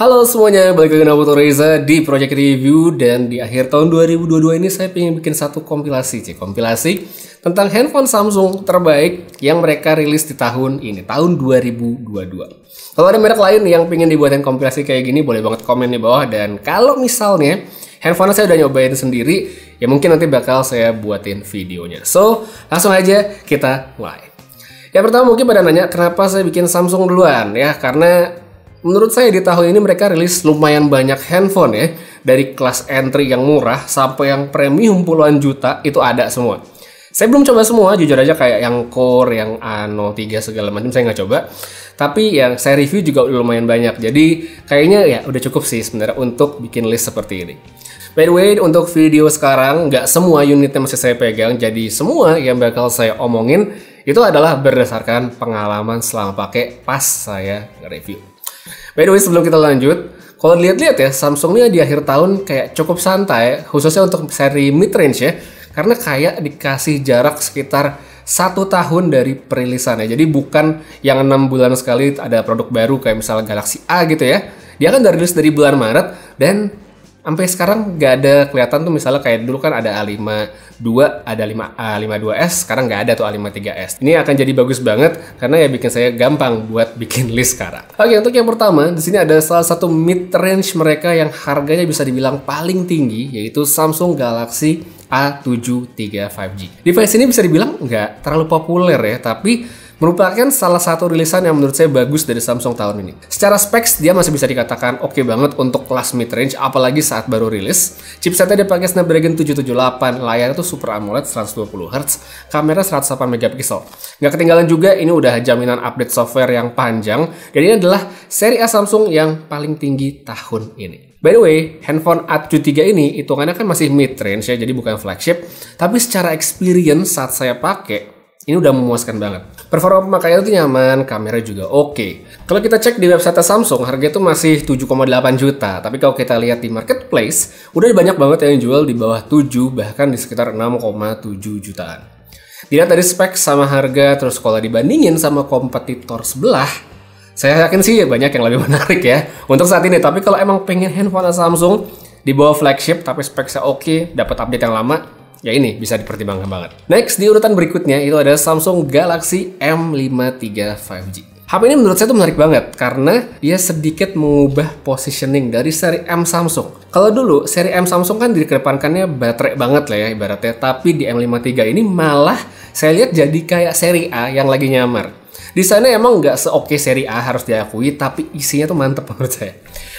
Halo semuanya, balik lagi dengan aku Reza di Project Review. Dan di akhir tahun 2022 ini saya pengen bikin satu kompilasi tentang handphone Samsung terbaik yang mereka rilis di tahun ini, tahun 2022. Kalau ada merek lain yang pengen dibuatin kompilasi kayak gini, boleh banget komen di bawah. Dan kalau misalnya handphone saya udah nyobain sendiri, ya mungkin nanti bakal saya buatin videonya. So, langsung aja kita mulai. Yang pertama mungkin pada nanya kenapa saya bikin Samsung duluan, ya karena menurut saya di tahun ini mereka rilis lumayan banyak handphone ya. Dari kelas entry yang murah sampai yang premium puluhan juta itu ada semua. Saya belum coba semua, jujur aja, kayak yang Core, yang A03 segala macam saya nggak coba. Tapi yang saya review juga lumayan banyak. Jadi kayaknya ya udah cukup sih sebenarnya untuk bikin list seperti ini. By the way, untuk video sekarang nggak semua unitnya masih saya pegang. Jadi semua yang bakal saya omongin itu adalah berdasarkan pengalaman selama pakai pas saya review. By the way, sebelum kita lanjut, kalau lihat-lihat ya, Samsung ini di akhir tahun kayak cukup santai, khususnya untuk seri mid-range ya, karena kayak dikasih jarak sekitar 1 tahun dari perilisannya. Jadi bukan yang 6 bulan sekali ada produk baru kayak misalnya Galaxy A gitu ya. Dia kan udah rilis dari bulan Maret dan sampai sekarang nggak ada kelihatan tuh, misalnya kayak dulu kan ada A52, ada A52s, sekarang nggak ada tuh A53s. Ini akan jadi bagus banget karena ya bikin saya gampang buat bikin list sekarang. Oke, untuk yang pertama di sini ada salah satu mid range mereka yang harganya bisa dibilang paling tinggi, yaitu Samsung Galaxy A73 5G. Device ini bisa dibilang nggak terlalu populer ya, tapi merupakan salah satu rilisan yang menurut saya bagus dari Samsung tahun ini. Secara specs dia masih bisa dikatakan oke banget untuk kelas mid-range, apalagi saat baru rilis. Chipsetnya dia pakai Snapdragon 778, layar itu Super AMOLED 120Hz, kamera 108 MP. Nggak ketinggalan juga, ini udah jaminan update software yang panjang, dan ini adalah seri A Samsung yang paling tinggi tahun ini. By the way, handphone A73 ini hitungannya kan masih mid-range ya, jadi bukan flagship, tapi secara experience saat saya pakai, ini udah memuaskan banget. Performa pemakaian itu nyaman, kamera juga oke. Kalau kita cek di website Samsung, harga itu masih 7,8 juta. Tapi kalau kita lihat di marketplace, udah banyak banget yang jual di bawah 7, bahkan di sekitar 6,7 jutaan. Dilihat dari spek sama harga, terus kalau dibandingin sama kompetitor sebelah, saya yakin sih banyak yang lebih menarik ya untuk saat ini. Tapi kalau emang pengen handphone Samsung di bawah flagship, tapi speknya oke, dapat update yang lama, ya ini bisa dipertimbangkan banget. Next, di urutan berikutnya itu ada Samsung Galaxy M53 5G. HP ini menurut saya tuh menarik banget karena dia sedikit mengubah positioning dari seri M Samsung. Kalau dulu seri M Samsung kan dikedepankannya baterai banget lah ya ibaratnya, tapi di M53 ini malah saya lihat jadi kayak seri A yang lagi nyamar. Desainnya emang nggak se-oke seri A harus diakui, tapi isinya tuh mantep menurut saya.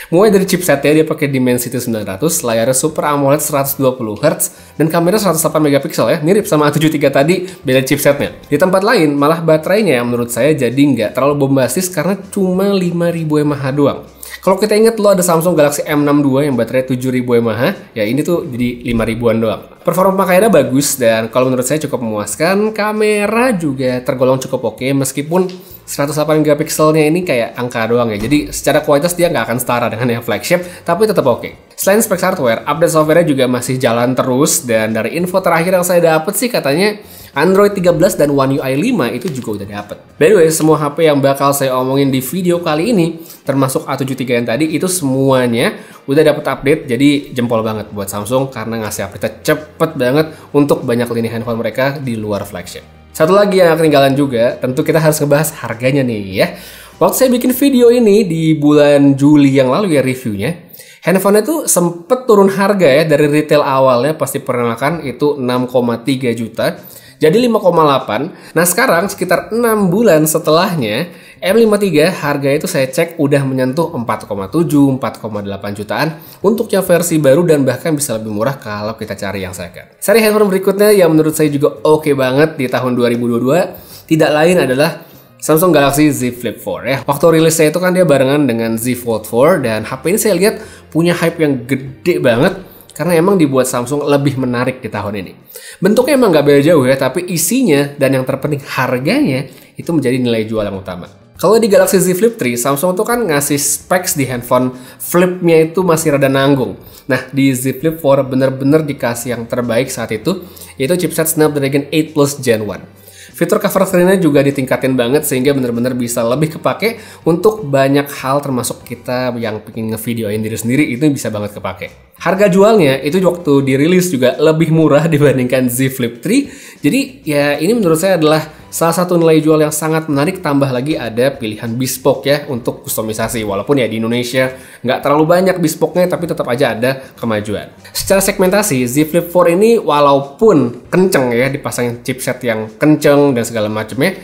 Mulai dari chipsetnya dia pakai Dimensity 900, layarnya Super AMOLED 120Hz, dan kamera 108 MP ya, mirip sama A73 tadi, beda chipsetnya. Di tempat lain, malah baterainya yang menurut saya jadi nggak terlalu bombastis karena cuma 5000 mAh doang. Kalau kita ingat lo ada Samsung Galaxy M62 yang baterai 7000 mAh, ya ini tuh jadi 5000-an doang. Performa pemakaiannya bagus dan kalau menurut saya cukup memuaskan. Kamera juga tergolong cukup oke, meskipun 108 MP-nya ini kayak angka doang ya. Jadi secara kualitas dia nggak akan setara dengan yang flagship, tapi tetap oke. Selain spek hardware, update software-nya juga masih jalan terus. Dan dari info terakhir yang saya dapet sih katanya Android 13 dan One UI 5 itu juga udah dapet. By the way, semua HP yang bakal saya omongin di video kali ini, termasuk A73 yang tadi, itu semuanya udah dapet update. Jadi jempol banget buat Samsung karena ngasih update cepet banget untuk banyak lini handphone mereka di luar flagship. Satu lagi yang ketinggalan juga, tentu kita harus ngebahas harganya nih ya. Waktu saya bikin video ini di bulan Juli yang lalu ya reviewnya, handphone itu sempet turun harga ya dari retail awalnya pas diperkenalkan itu 6,3 juta. Jadi 5,8. Nah sekarang sekitar 6 bulan setelahnya, M53 harga itu saya cek udah menyentuh 4,7, 4,8 jutaan untuk yang versi baru dan bahkan bisa lebih murah kalau kita cari yang second. Seri handphone berikutnya yang menurut saya juga oke banget di tahun 2022 tidak lain adalah Samsung Galaxy Z Flip 4 ya. Waktu rilisnya itu kan dia barengan dengan Z Fold 4 dan HP ini saya lihat punya hype yang gede banget karena emang dibuat Samsung lebih menarik di tahun ini. Bentuknya emang nggak beda jauh ya, tapi isinya dan yang terpenting harganya itu menjadi nilai jual yang utama. Kalau di Galaxy Z Flip 3, Samsung tuh kan ngasih specs di handphone flipnya itu masih rada nanggung. Nah, di Z Flip 4 bener-bener dikasih yang terbaik saat itu, yaitu chipset Snapdragon 8 Plus Gen 1. Fitur cover screen-nya juga ditingkatin banget sehingga bener-bener bisa lebih kepake untuk banyak hal, termasuk kita yang pengen ngevideoin diri sendiri itu bisa banget kepake. Harga jualnya itu waktu dirilis juga lebih murah dibandingkan Z Flip 3. Jadi ya ini menurut saya adalah salah satu nilai jual yang sangat menarik, tambah lagi ada pilihan bespoke ya untuk kustomisasi. Walaupun ya di Indonesia nggak terlalu banyak bespoke-nya, tapi tetap aja ada kemajuan. Secara segmentasi, Z Flip 4 ini walaupun kenceng ya, dipasangin chipset yang kenceng dan segala macamnya,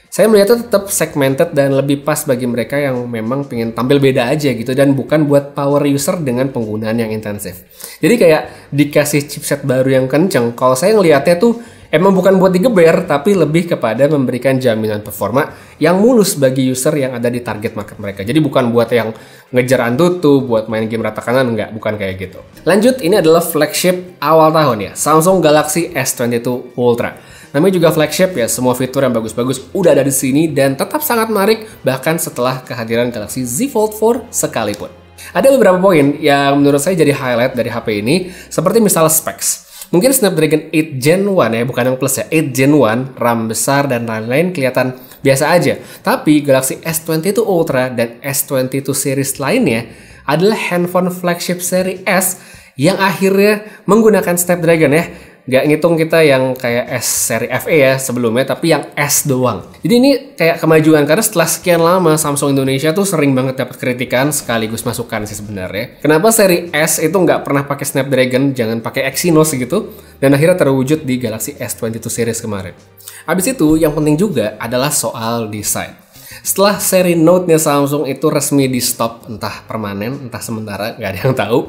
saya melihatnya tetap segmented dan lebih pas bagi mereka yang memang pengen tampil beda aja gitu, dan bukan buat power user dengan penggunaan yang intensif. Jadi kayak dikasih chipset baru yang kenceng, kalau saya ngelihatnya tuh emang bukan buat digeber, tapi lebih kepada memberikan jaminan performa yang mulus bagi user yang ada di target market mereka. Jadi bukan buat yang ngejar Antutu, buat main game rata kanan, enggak, bukan kayak gitu. Lanjut, ini adalah flagship awal tahun ya, Samsung Galaxy S22 Ultra. Namanya juga flagship ya, semua fitur yang bagus-bagus udah ada di sini dan tetap sangat menarik bahkan setelah kehadiran Galaxy Z Fold 4 sekalipun. Ada beberapa poin yang menurut saya jadi highlight dari HP ini, seperti misalnya specs. Mungkin Snapdragon 8 Gen 1 ya, bukan yang plus ya, 8 Gen 1, RAM besar dan lain-lain kelihatan biasa aja. Tapi Galaxy S22 Ultra dan S22 series lainnya adalah handphone flagship seri S yang akhirnya menggunakan Snapdragon ya. Nggak ngitung kita yang kayak S seri FE ya sebelumnya, tapi yang S doang. Jadi ini kayak kemajuan, karena setelah sekian lama Samsung Indonesia tuh sering banget dapat kritikan sekaligus masukan sih sebenarnya. Kenapa seri S itu nggak pernah pakai Snapdragon, jangan pakai Exynos gitu, dan akhirnya terwujud di Galaxy S22 series kemarin. Habis itu yang penting juga adalah soal desain. Setelah seri Note-nya Samsung itu resmi di stop, entah permanen, entah sementara, nggak ada yang tahu.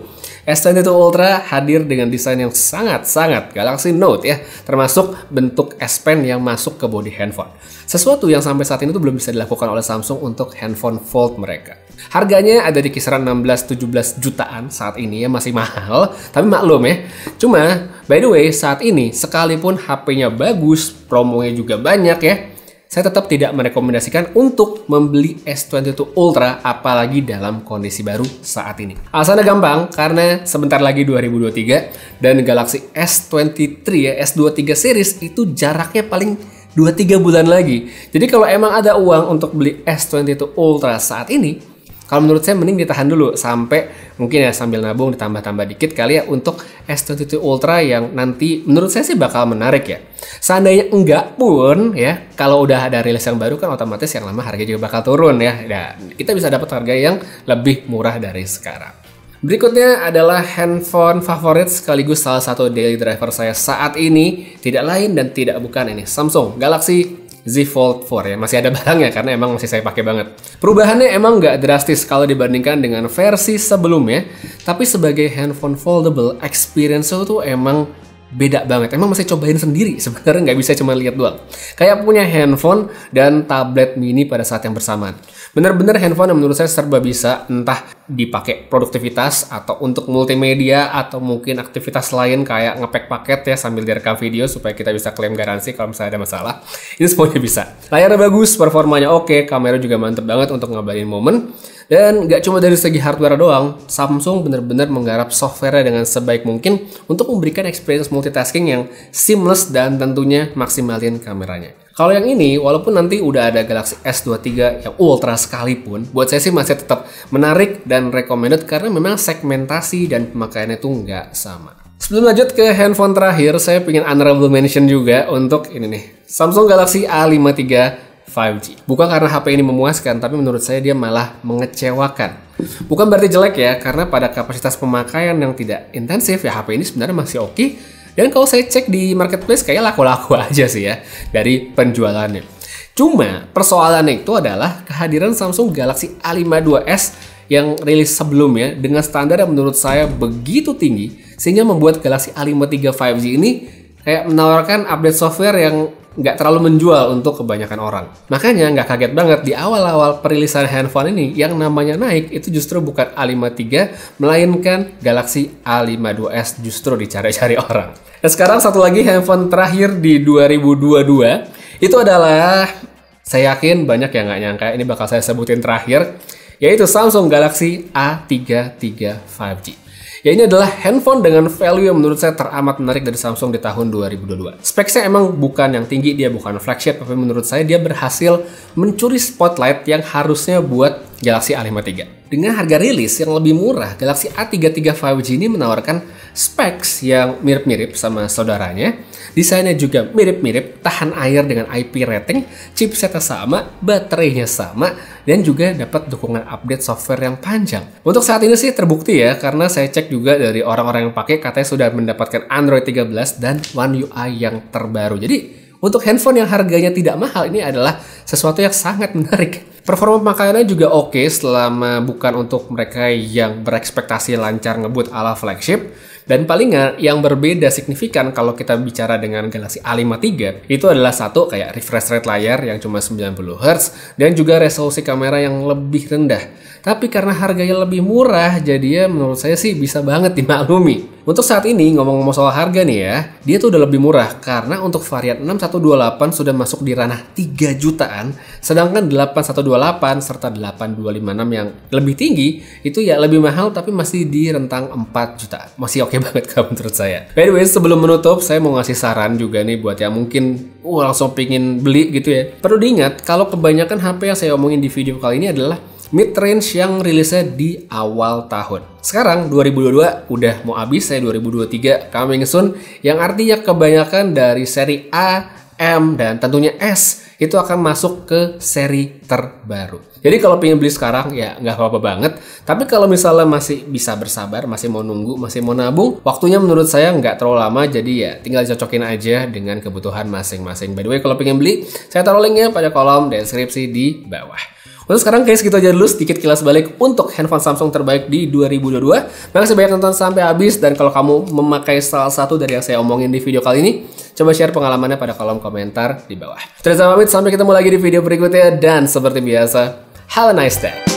S22 Ultra hadir dengan desain yang sangat-sangat Galaxy Note ya, termasuk bentuk S Pen yang masuk ke bodi handphone. Sesuatu yang sampai saat ini tuh belum bisa dilakukan oleh Samsung untuk handphone Fold mereka. Harganya ada di kisaran 16-17 jutaan saat ini ya, masih mahal, tapi maklum ya. Cuma, by the way, saat ini sekalipun HP-nya bagus, promonya juga banyak ya, saya tetap tidak merekomendasikan untuk membeli S22 Ultra apalagi dalam kondisi baru saat ini. Alasannya gampang, karena sebentar lagi 2023 dan Galaxy S23 ya, S23 series itu jaraknya paling 2-3 bulan lagi. Jadi kalau emang ada uang untuk beli S22 Ultra saat ini, kalau menurut saya mending ditahan dulu sampai mungkin ya sambil nabung ditambah-tambah dikit kali ya untuk S22 Ultra yang nanti menurut saya sih bakal menarik ya. Seandainya enggak pun ya, kalau udah ada rilis yang baru kan otomatis yang lama harganya juga bakal turun ya. Dan kita bisa dapat harga yang lebih murah dari sekarang. Berikutnya adalah handphone favorit sekaligus salah satu daily driver saya saat ini, tidak lain dan tidak bukan ini Samsung Galaxy Z Fold 4 ya. Masih ada barangnya karena emang masih saya pakai banget. Perubahannya emang nggak drastis kalau dibandingkan dengan versi sebelumnya, tapi sebagai handphone foldable, experience itu emang beda banget. Emang masih cobain sendiri, sebenarnya nggak bisa cuma lihat doang. Kayak punya handphone dan tablet mini pada saat yang bersamaan. Bener-bener handphone yang menurut saya serba bisa, entah dipakai produktivitas atau untuk multimedia atau mungkin aktivitas lain kayak ngepack paket ya sambil direkam video supaya kita bisa klaim garansi kalau misalnya ada masalah. Ini semuanya bisa. Layarnya bagus, performanya oke, kamera juga mantep banget untuk ngabarin momen. Dan nggak cuma dari segi hardware doang, Samsung benar-benar menggarap software dengan sebaik mungkin untuk memberikan experience multitasking yang seamless dan tentunya maksimalin kameranya. Kalau yang ini, walaupun nanti udah ada Galaxy S23 yang Ultra sekalipun, buat saya sih masih tetap menarik dan recommended karena memang segmentasi dan pemakaiannya tuh nggak sama. Sebelum lanjut ke handphone terakhir, saya pengen honorable mention juga untuk ini nih, Samsung Galaxy A53 5G. Bukan karena HP ini memuaskan, tapi menurut saya dia malah mengecewakan. Bukan berarti jelek ya, karena pada kapasitas pemakaian yang tidak intensif ya HP ini sebenarnya masih oke. Dan kalau saya cek di marketplace kayak laku-laku aja sih ya dari penjualannya. Cuma persoalannya itu adalah kehadiran Samsung Galaxy A52s yang rilis sebelumnya dengan standar yang menurut saya begitu tinggi sehingga membuat Galaxy A53 5G ini kayak menawarkan update software yang nggak terlalu menjual untuk kebanyakan orang. Makanya nggak kaget banget di awal-awal perilisan handphone ini yang namanya naik itu justru bukan A53 melainkan Galaxy A52s justru dicari-cari orang. Dan sekarang satu lagi handphone terakhir di 2022 itu adalah, saya yakin banyak yang nggak nyangka ini bakal saya sebutin terakhir, yaitu Samsung Galaxy A33 5G. Ya ini adalah handphone dengan value yang menurut saya teramat menarik dari Samsung di tahun 2022. Speknya emang bukan yang tinggi, dia bukan flagship, tapi menurut saya dia berhasil mencuri spotlight yang harusnya buat Galaxy A53 III. Dengan harga rilis yang lebih murah, Galaxy A33 5G ini menawarkan specs yang mirip-mirip sama saudaranya. Desainnya juga mirip-mirip, tahan air dengan IP rating, chipsetnya sama, baterainya sama, dan juga dapat dukungan update software yang panjang. Untuk saat ini sih terbukti ya, karena saya cek juga dari orang-orang yang pakai katanya sudah mendapatkan Android 13 dan One UI yang terbaru. Jadi untuk handphone yang harganya tidak mahal ini adalah sesuatu yang sangat menarik. Performa pemakaiannya juga oke selama bukan untuk mereka yang berekspektasi lancar ngebut ala flagship. Dan paling yang berbeda signifikan kalau kita bicara dengan Galaxy A53 itu adalah satu kayak refresh rate layar yang cuma 90 Hz dan juga resolusi kamera yang lebih rendah. Tapi karena harganya lebih murah, jadinya menurut saya sih bisa banget dimaklumi. Untuk saat ini, ngomong-ngomong soal harga nih ya, dia tuh udah lebih murah karena untuk varian 6128 sudah masuk di ranah 3 jutaan, sedangkan 8128 serta 8256 yang lebih tinggi itu ya lebih mahal tapi masih di rentang 4 jutaan. Masih oke banget kalau menurut saya. By the way, sebelum menutup, saya mau ngasih saran juga nih buat yang mungkin langsung pingin beli gitu ya. Perlu diingat kalau kebanyakan HP yang saya omongin di video kali ini adalah mid-range yang rilisnya di awal tahun. Sekarang 2022 udah mau habis, saya 2023 coming soon, yang artinya kebanyakan dari seri A, M, dan tentunya S itu akan masuk ke seri terbaru. Jadi kalau pengen beli sekarang ya nggak apa-apa banget. Tapi kalau misalnya masih bisa bersabar, masih mau nunggu, masih mau nabung, waktunya menurut saya nggak terlalu lama. Jadi ya tinggal cocokin aja dengan kebutuhan masing-masing. By the way, kalau pengen beli, saya taruh linknya pada kolom deskripsi di bawah. Untuk sekarang guys, gitu aja dulu sedikit kilas balik untuk handphone Samsung terbaik di 2022. Makasih banyak nonton sampai habis, dan kalau kamu memakai salah satu dari yang saya omongin di video kali ini, coba share pengalamannya pada kolom komentar di bawah. Terima kasih, sampai ketemu lagi di video berikutnya, dan seperti biasa, have a nice day.